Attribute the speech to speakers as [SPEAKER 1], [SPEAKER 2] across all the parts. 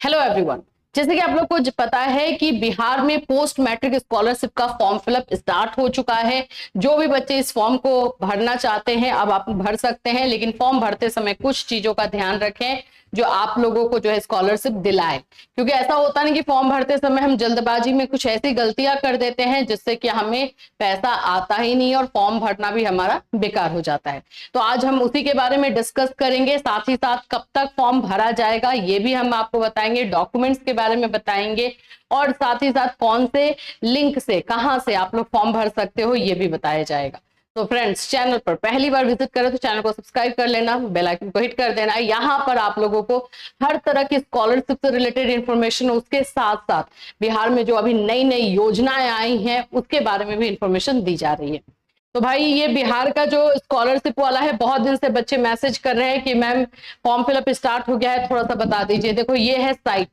[SPEAKER 1] Hello everyone, जैसे कि आप लोग को पता है कि बिहार में पोस्ट मैट्रिक स्कॉलरशिप का फॉर्म फिलअप स्टार्ट हो चुका है। जो भी बच्चे इस फॉर्म को भरना चाहते हैं अब आप भर सकते हैं, लेकिन फॉर्म भरते समय कुछ चीजों का ध्यान रखें जो आप लोगों को जो है स्कॉलरशिप दिलाए, क्योंकि ऐसा होता नहीं कि फॉर्म भरते समय हम जल्दबाजी में कुछ ऐसी गलतियां कर देते हैं जिससे कि हमें पैसा आता ही नहीं और फॉर्म भरना भी हमारा बेकार हो जाता है। तो आज हम उसी के बारे में डिस्कस करेंगे, साथ ही साथ कब तक फॉर्म भरा जाएगा ये भी हम आपको बताएंगे, डॉक्यूमेंट्स के बारे में बताएंगे और साथ ही साथ कौन से लिंक से कहां से आप लोग फॉर्म भर सकते हो ये भी बताया जाएगा। तो फ्रेंड्स, चैनल पर पहली बार विजिट करें तो चैनल को सब्सक्राइब कर लेना, बेल आइकन को हिट कर देना। यहाँ पर आप लोगों को हर तरह की स्कॉलरशिप से रिलेटेड इंफॉर्मेशन, उसके साथ साथ बिहार में जो अभी नई नई योजनाएं आई हैं उसके बारे में भी इंफॉर्मेशन दी जा रही है। तो भाई ये बिहार का जो स्कॉलरशिप वाला है, बहुत दिन से बच्चे मैसेज कर रहे हैं कि मैम फॉर्म फिलअप स्टार्ट हो गया है, थोड़ा सा बता दीजिए। देखो ये है साइट,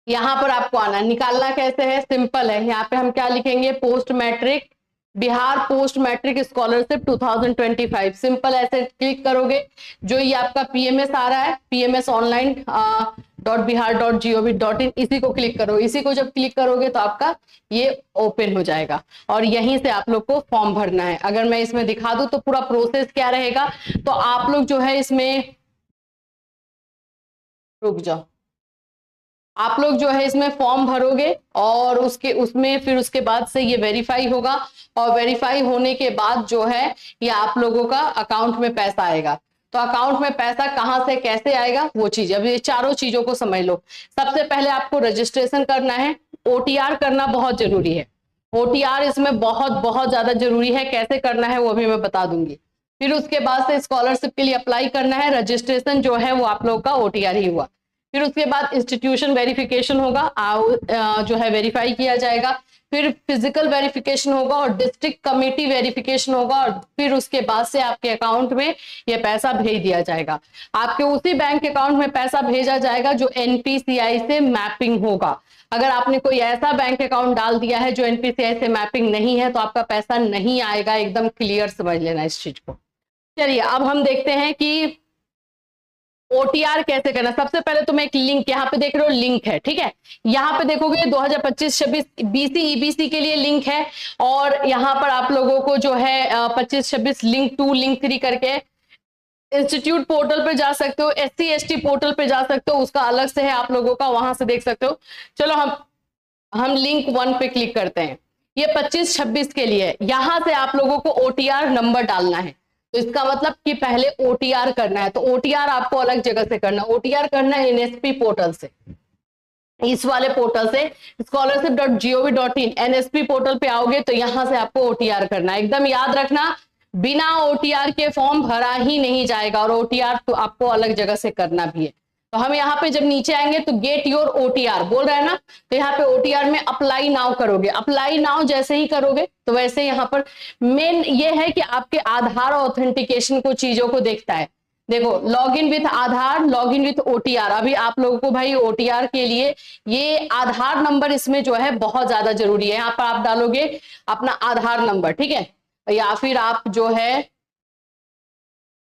[SPEAKER 1] यहाँ पर आपको आना, निकालना कैसे है, सिंपल है। यहाँ पे हम क्या लिखेंगे, post matric Bihar post matric scholarship 2025, simple ऐसे क्लिक करोगे। जो ये आपका पीएमएस आ रहा है, पीएमएस ऑनलाइन .bihar.gov.in, इसी को क्लिक करो। इसी को जब क्लिक करोगे तो आपका ये ओपन हो जाएगा और यहीं से आप लोग को फॉर्म भरना है। अगर मैं इसमें दिखा दूं तो पूरा प्रोसेस क्या रहेगा, तो आप लोग जो है इसमें रुक जाओ, आप लोग जो है इसमें फॉर्म भरोगे और उसमें फिर उसके बाद से ये वेरीफाई होगा और वेरीफाई होने के बाद जो है ये आप लोगों का अकाउंट में पैसा आएगा। तो अकाउंट में पैसा कहां से कैसे आएगा वो चीज, अब ये चारों चीजों को समझ लो। सबसे पहले आपको रजिस्ट्रेशन करना है, ओटीआर करना बहुत जरूरी है। ओटीआर इसमें बहुत बहुत ज्यादा जरूरी है, कैसे करना है वो भी मैं बता दूंगी। फिर उसके बाद से स्कॉलरशिप के लिए अप्लाई करना है, रजिस्ट्रेशन जो है वो आप लोगों का ओटीआर ही हुआ। फिर उसके बाद इंस्टीट्यूशन वेरिफिकेशन होगा, जो है वेरीफाई किया जाएगा। फिर फिजिकल वेरिफिकेशन होगा और डिस्ट्रिक्ट कमेटी वेरिफिकेशन होगा और फिर उसके बाद से आपके अकाउंट में ये पैसा भेज दिया जाएगा। आपके उसी बैंक अकाउंट में पैसा भेजा जाएगा जो एनपीसीआई से मैपिंग होगा। अगर आपने कोई ऐसा बैंक अकाउंट डाल दिया है जो एनपीसीआई से मैपिंग नहीं है तो आपका पैसा नहीं आएगा, एकदम क्लियर समझ लेना इस चीज को। चलिए अब हम देखते हैं कि ओटीआर कैसे करना। सबसे पहले तो मैं एक लिंक यहाँ पे देख रहे हो, लिंक है, ठीक है। यहाँ पे देखोगे 2025-26 बीसी ईबीसी के लिए लिंक है और यहाँ पर आप लोगों को जो है 25-26 लिंक 2 लिंक 3 करके इंस्टीट्यूट पोर्टल पे जा सकते हो, एससी एसटी पोर्टल पे जा सकते हो, उसका अलग से है आप लोगों का, वहां से देख सकते हो। चलो हम लिंक 1 पे क्लिक करते हैं। ये 25-26 के लिए, यहां से आप लोगों को ओटीआर नंबर डालना है। तो इसका मतलब कि पहले ओटीआर करना है, तो ओटीआर आपको अलग जगह से करना, ओटीआर करना है एनएसपी पोर्टल से, इस वाले पोर्टल से scholarship.gov.in एनएसपी पोर्टल पे आओगे तो यहां से आपको ओटीआर करना है। एकदम याद रखना, बिना ओटीआर के फॉर्म भरा ही नहीं जाएगा और ओटीआर तो आपको अलग जगह से करना भी है। तो हम यहाँ पे जब नीचे आएंगे तो गेट योर ओटीआर बोल रहा है ना, तो यहाँ पे ओटीआर में अप्लाई नाउ करोगे। अप्लाई नाउ जैसे ही करोगे तो वैसे यहाँ पर मेन ये है कि आपके आधार ऑथेंटिकेशन को चीजों को देखता है। देखो, log in with Aadhaar, log in with OTR. अभी आप लोगों को भाई ओटीआर के लिए ये आधार नंबर इसमें जो है बहुत ज्यादा जरूरी है। यहाँ पर आप डालोगे अपना आधार नंबर, ठीक है, या फिर आप जो है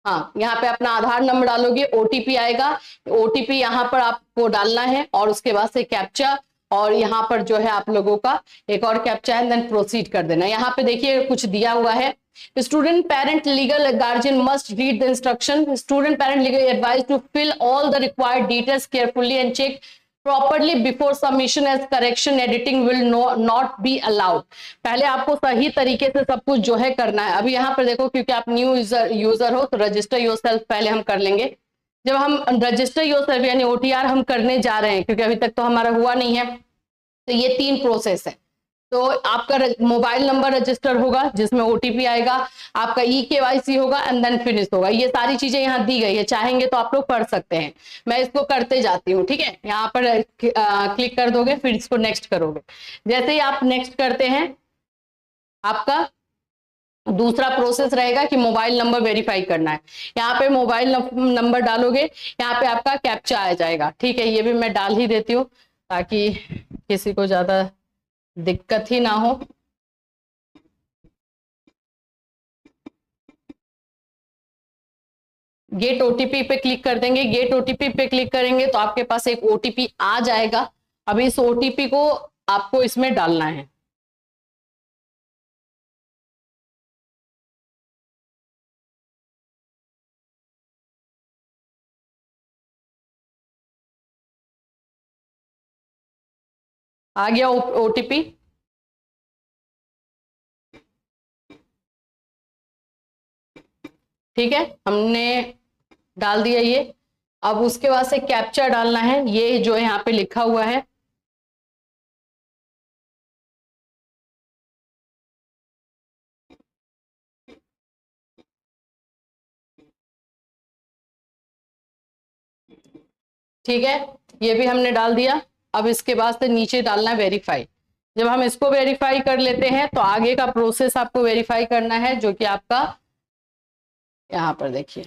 [SPEAKER 1] हाँ यहाँ पे अपना आधार नंबर डालोगे, ओटीपी आएगा, ओटीपी यहाँ पर आपको डालना है और उसके बाद से कैप्चा, और यहाँ पर जो है आप लोगों का एक और कैप्चा है, देन प्रोसीड कर देना। यहाँ पे देखिए कुछ दिया हुआ है, student parent legal guardian must read the instruction, student parent legal advise to fill all the required details carefully and check properly before submission as correction editing will not be allowed. पहले आपको सही तरीके से सब कुछ जो है करना है। अभी यहाँ पर देखो, क्योंकि आप न्यू यूजर हो तो रजिस्टर योरसेल्फ पहले हम कर लेंगे। जब हम रजिस्टर योरसेल्फ यानी ओटीआर हम करने जा रहे हैं, क्योंकि अभी तक तो हमारा हुआ नहीं है, तो ये 3 प्रोसेस है। तो आपका मोबाइल नंबर रजिस्टर होगा जिसमें ओटीपी आएगा, आपका ईकेवाईसी होगा एंड देन फिनिश होगा। ये सारी चीजें यहाँ दी गई है, चाहेंगे तो आप लोग पढ़ सकते हैं, मैं इसको करते जाती हूँ, ठीक है। यहाँ पर क्लिक कर दोगे, फिर इसको नेक्स्ट करोगे। जैसे ही आप नेक्स्ट करते हैं, आपका दूसरा प्रोसेस रहेगा कि मोबाइल नंबर वेरीफाई करना है। यहाँ पे मोबाइल नंबर डालोगे, यहाँ पे आपका कैप्चा आ जाएगा, ठीक है। ये भी मैं डाल ही देती हूँ ताकि किसी को ज्यादा दिक्कत ही ना हो। गेट ओटीपी पे क्लिक कर देंगे। गेट ओटीपी पे क्लिक करेंगे तो आपके पास एक ओटीपी आ जाएगा। अब इस ओटीपी को आपको इसमें डालना है। आ गया ओटीपी। ठीक है, हमने डाल दिया ये। अब उसके बाद से कैप्चा डालना है, ये जो यहाँ पे लिखा हुआ है। ठीक है, ये भी हमने डाल दिया। अब इसके बाद से नीचे डालना है वेरीफाई। जब हम इसको वेरीफाई कर लेते हैं तो आगे का प्रोसेस आपको वेरीफाई करना है, जो कि आपका यहाँ पर देखिए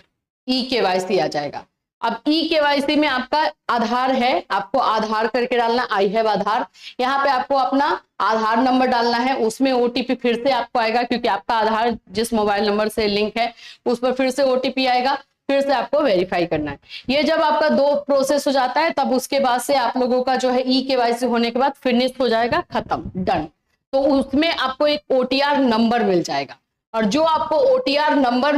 [SPEAKER 1] ई-केवाईसी आ जाएगा। अब ई-केवाईसी में आपका आधार है, आपको आधार करके डालना, आई हैव आधार। यहाँ पे आपको अपना आधार नंबर डालना है, उसमें ओटीपी फिर से आपको आएगा, क्योंकि आपका आधार जिस मोबाइल नंबर से लिंक है उस पर फिर से ओटीपी आएगा, फिर से आपको वेरीफाई करना है। ये जब आपका 2 प्रोसेस हो जाता है तब उसके बाद से आप लोगों का जो है ई-केवाईसी होने के बाद फिनिश हो जाएगा, खत्म, डन। तो उसमें आपको एक ओटीआर नंबर मिल जाएगा, और जो आपको ओटीआर नंबर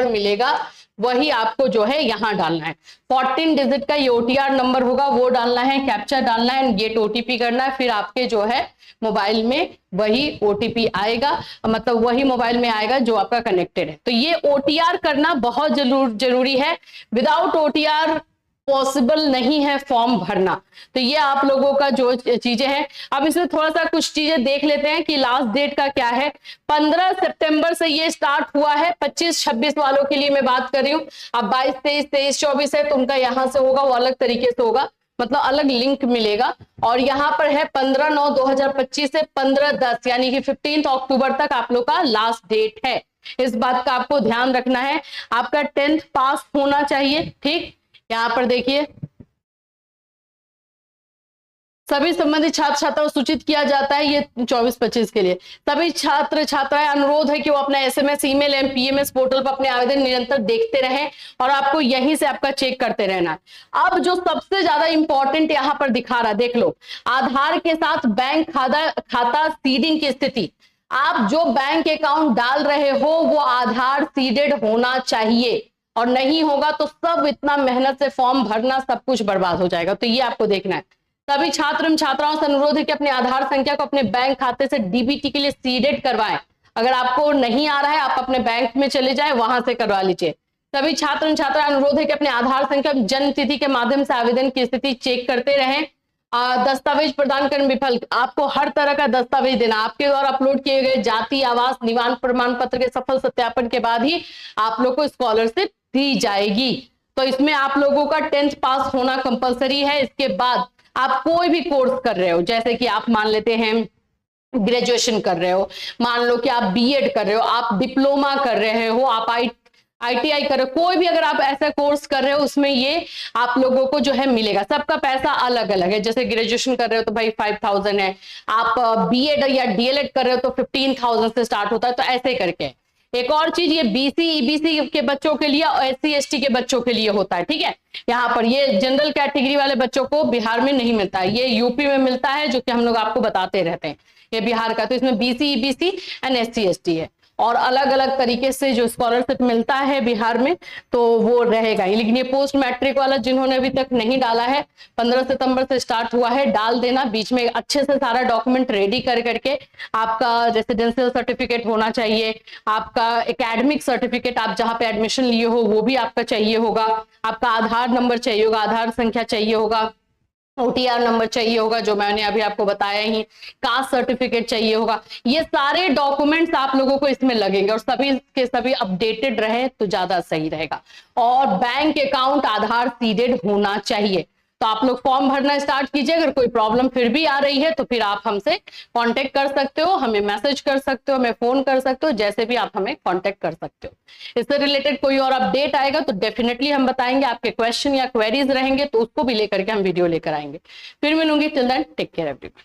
[SPEAKER 1] मिलेगा, वही आपको जो है यहाँ डालना है। 14 डिजिट का ये ओटीआर नंबर होगा, वो डालना है, कैप्चा डालना है, गेट ओटीपी करना है, फिर आपके जो है मोबाइल में वही ओटीपी आएगा, मतलब वही मोबाइल में आएगा जो आपका कनेक्टेड है। तो ये ओटीआर करना बहुत जरूरी है। विदाउट ओटीआर पॉसिबल नहीं है फॉर्म भरना। तो ये आप लोगों का जो चीजें हैं, अब इसमें थोड़ा सा कुछ चीजें देख लेते हैं कि लास्ट डेट का क्या है। 15 सितंबर से ये स्टार्ट हुआ है। 25-26 वालों के लिए मैं बात कर रही हूँ। अब 22, 23, 23-24 है तो उनका यहाँ से होगा, वो अलग तरीके से होगा, मतलब अलग लिंक मिलेगा। और यहाँ पर है 15/9/2025 से 15/10 यानी कि 15 अक्टूबर तक आप लोग का लास्ट डेट है। इस बात का आपको ध्यान रखना है। आपका 10th पास होना चाहिए। ठीक, यहाँ पर देखिए, सभी संबंधित छात्र छात्राओं सूचित किया जाता है। ये 24-25 के लिए सभी छात्र छात्राएं अनुरोध है कि वो अपना एसएमएस, ईमेल एवं पीएमएस पोर्टल पर अपने आवेदन निरंतर देखते रहें, और आपको यहीं से आपका चेक करते रहना है। अब जो सबसे ज्यादा इंपॉर्टेंट यहाँ पर दिखा रहा है, देख लो, आधार के साथ बैंक खाता सीडिंग की स्थिति। आप जो बैंक अकाउंट डाल रहे हो वो आधार सीडेड होना चाहिए, और नहीं होगा तो सब इतना मेहनत से फॉर्म भरना सब कुछ बर्बाद हो जाएगा। तो ये आपको देखना है। सभी छात्र एवं छात्राओं से अनुरोध है कि अपने आधार संख्या को अपने बैंक खाते से डीबीटी के लिए सीडेड करवाएं। अगर आपको नहीं आ रहा है, आप अपने बैंक में चले जाएं, वहां से करवा लीजिए। सभी छात्र एवं छात्रा अनुरोध है कि अपने आधार संख्या जन्म तिथि के माध्यम से आवेदन की स्थिति चेक करते रहें। दस्तावेज प्रदान करने विफल, आपको हर तरह का दस्तावेज देना। आपके द्वारा अपलोड किए गए जाति, आवास, निवास प्रमाण पत्र के सफल सत्यापन के बाद ही आप लोग को स्कॉलरशिप दी जाएगी। तो इसमें आप लोगों का 10th पास होना कंपलसरी है। इसके बाद आप कोई भी कोर्स कर रहे हो, जैसे कि आप मान लेते हैं ग्रेजुएशन कर रहे हो, मान लो कि आप बीएड कर रहे हो, आप डिप्लोमा कर रहे हो, आप आईटीआई कर रहे हो, कोई भी अगर आप ऐसा कोर्स कर रहे हो उसमें ये आप लोगों को जो है मिलेगा। सबका पैसा अलग अलग है। जैसे ग्रेजुएशन कर रहे हो तो भाई 5000 है, आप बीएड या डीएलएड कर रहे हो तो 15,000 से स्टार्ट होता है। तो ऐसे करके एक और चीज, ये बीसी ईबीसी के बच्चों के लिए और एससी एसटी के बच्चों के लिए होता है। ठीक है, यहाँ पर ये जनरल कैटेगरी वाले बच्चों को बिहार में नहीं मिलता है, ये यूपी में मिलता है, जो कि हम लोग आपको बताते रहते हैं, ये बिहार का। तो इसमें BC EBC and SC ST है, और अलग अलग तरीके से जो स्कॉलरशिप मिलता है बिहार में तो वो रहेगा। लेकिन ये पोस्ट मैट्रिक वाला जिन्होंने अभी तक नहीं डाला है, 15 सितंबर से स्टार्ट हुआ है, डाल देना। बीच में अच्छे से सारा डॉक्यूमेंट रेडी कर करके, आपका रेसिडेंशियल सर्टिफिकेट होना चाहिए, आपका एकेडमिक सर्टिफिकेट, आप जहाँ पे एडमिशन लिए हो वो भी आपका चाहिए होगा, आपका आधार नंबर चाहिए होगा, आधार संख्या चाहिए होगा, ओटीआर नंबर चाहिए होगा जो मैंने अभी आपको बताया ही, कास्ट सर्टिफिकेट चाहिए होगा। ये सारे डॉक्यूमेंट्स आप लोगों को इसमें लगेंगे, और सभी के सभी अपडेटेड रहे तो ज्यादा सही रहेगा। और बैंक अकाउंट आधार सीडेड होना चाहिए। तो आप लोग फॉर्म भरना स्टार्ट कीजिए। अगर कोई प्रॉब्लम फिर भी आ रही है तो फिर आप हमसे कांटेक्ट कर सकते हो, हमें मैसेज कर सकते हो, हमें फोन कर सकते हो, जैसे भी आप हमें कांटेक्ट कर सकते हो। इससे रिलेटेड कोई और अपडेट आएगा तो डेफिनेटली हम बताएंगे। आपके क्वेश्चन या क्वेरीज रहेंगे तो उसको भी लेकर के हम वीडियो लेकर आएंगे। फिर मिलूंगी, till then take care everyone.